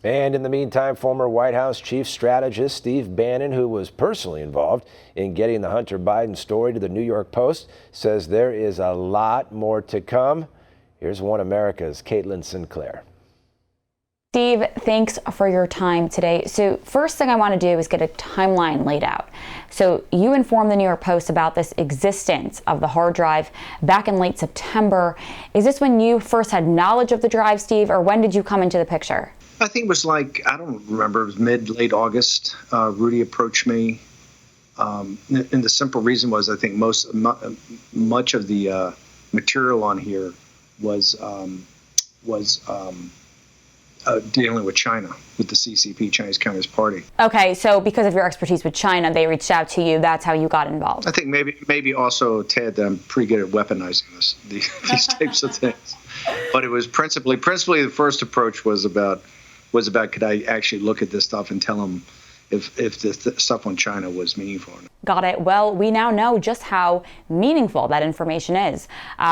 And in the meantime, former White House chief strategist Steve Bannon, who was personally involved in getting the Hunter Biden story to the New York Post, says there is a lot more to come. Here's One America's Caitlin Sinclair. Steve, thanks for your time today. So first thing I want to do is get a timeline laid out. So you informed the New York Post about this existence of the hard drive back in late September. Is this when you first had knowledge of the drive, Steve, or when did you come into the picture? I think it was like, I don't remember, it was late August. Rudy approached me. And the simple reason was I think much of the material on here was dealing with China, with the CCP, Chinese Communist Party. Okay, so because of your expertise with China, they reached out to you. That's how you got involved. I think maybe also, Ted, that I'm pretty good at weaponizing these types of things. But it was principally the first approach was about could I actually look at this stuff and tell them if the stuff on China was meaningful or not. Got it. Well, we now know just how meaningful that information is.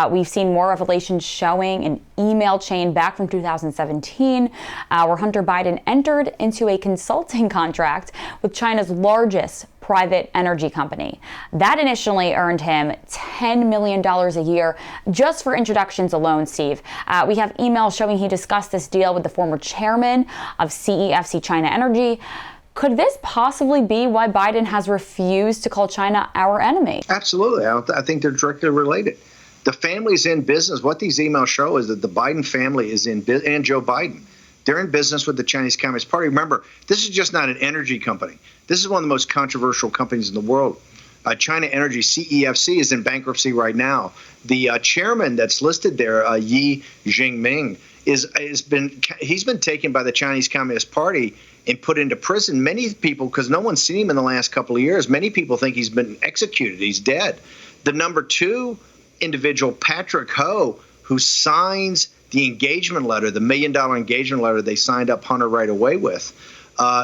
We've seen more revelations showing an email chain back from 2017 where Hunter Biden entered into a consulting contract with China's largest private energy company. That initially earned him $10 million a year just for introductions alone, Steve. We have emails showing he discussed this deal with the former chairman of CEFC China Energy. Could this possibly be why Biden has refused to call China our enemy? Absolutely. I think they're directly related. The family's in business. What these emails show is that the Biden family is in business, and Joe Biden. They're in business with the Chinese Communist Party. Remember, this is just not an energy company. This is one of the most controversial companies in the world. China Energy, CEFC, is in bankruptcy right now. The chairman that's listed there, Yi Jinping, he's been taken by the Chinese Communist Party and put into prison. Many people, because no one's seen him in the last couple of years, many people think he's been executed. He's dead. The number two individual, Patrick Ho, who signs the engagement letter, the $1 million engagement letter they signed up Hunter right away with,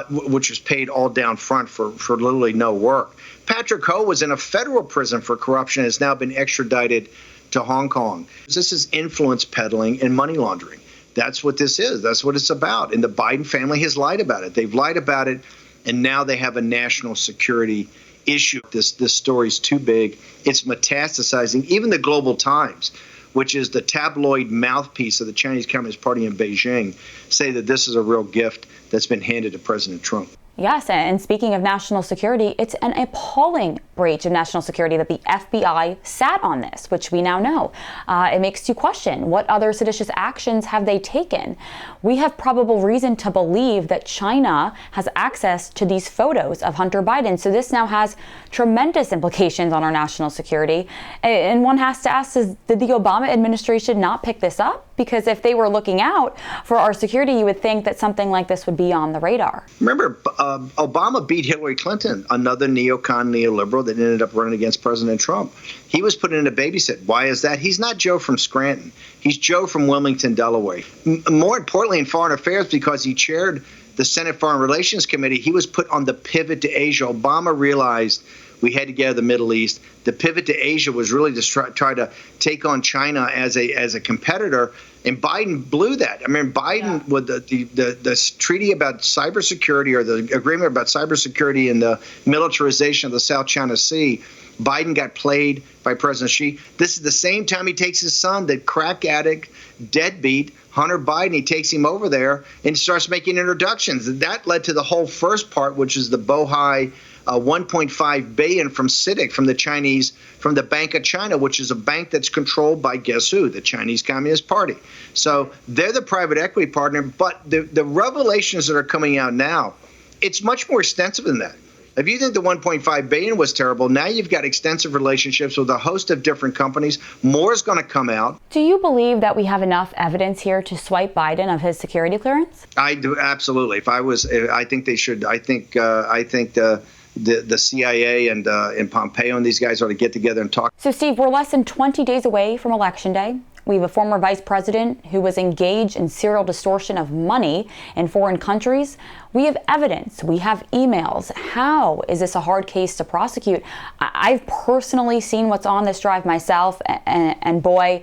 which was paid all down front for literally no work. Patrick Ho was in a federal prison for corruption and has now been extradited to Hong Kong. This is influence peddling and money laundering. That's what this is. That's what it's about. And the Biden family has lied about it. They've lied about it, and now they have a national security issue. This story's too big. It's metastasizing. Even the Global Times, which is the tabloid mouthpiece of the Chinese Communist Party in Beijing, say that this is a real gift that's been handed to President Trump. Yes, and speaking of national security, it's an appalling breach of national security that the FBI sat on this, which we now know. It makes you question, what other seditious actions have they taken? We have probable reason to believe that China has access to these photos of Hunter Biden. So this now has tremendous implications on our national security. And one has to ask, did the Obama administration not pick this up? Because if they were looking out for our security, you would think that something like this would be on the radar. Remember, Obama beat Hillary Clinton, another neocon neoliberal that ended up running against President Trump. He was put in a babysit. Why is that? He's not Joe from Scranton. He's Joe from Wilmington, Delaware. More importantly, in foreign affairs, because he chaired the Senate Foreign Relations Committee, he was put on the pivot to Asia. Obama realized we had to get out of the Middle East. The pivot to Asia was really to try to take on China as a competitor, and Biden blew that. I mean, Biden, with the treaty about cybersecurity, or the agreement about cybersecurity and the militarization of the South China Sea, Biden got played by President Xi. This is the same time he takes his son, the crack addict, deadbeat, Hunter Biden, he takes him over there and starts making introductions. And that led to the whole first part, which is the Bohai $1.5 billion from CITIC, from the Chinese, from the Bank of China, which is a bank that's controlled by guess who? The Chinese Communist Party. So they're the private equity partner. But the revelations that are coming out now, it's much more extensive than that. If you think the $1.5 billion was terrible, now you've got extensive relationships with a host of different companies. More is going to come out. Do you believe that we have enough evidence here to swipe Biden of his security clearance? I do, absolutely. I think they should. I think the CIA and Pompeo and these guys ought to get together and talk. So, Steve, we're less than 20 days away from Election Day. We have a former vice president who was engaged in serial distortion of money in foreign countries. We have evidence. We have emails. How is this a hard case to prosecute? I've personally seen what's on this drive myself, and boy,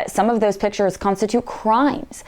some of those pictures constitute crimes.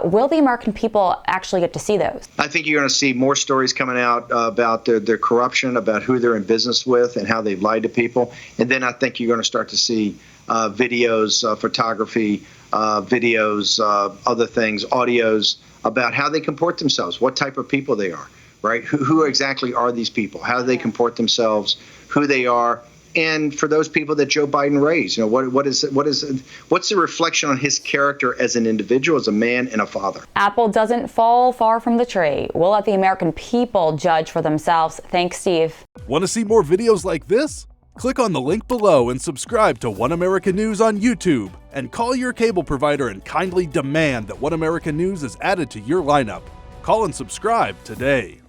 Will the American people actually get to see those? I think you're going to see more stories coming out about their corruption, about who they're in business with and how they've lied to people. And then I think you're going to start to see videos, photography, videos, other things, audios about how they comport themselves, what type of people they are, right? Who exactly are these people? How do they comport themselves? Who they are? And for those people that Joe Biden raised, what's the reflection on his character as an individual, as a man and a father? Apple doesn't fall far from the tree. We'll let the American people judge for themselves. Thanks, Steve. Want to see more videos like this? Click on the link below and subscribe to One America News on YouTube, and call your cable provider and kindly demand that One America News is added to your lineup. Call and subscribe today.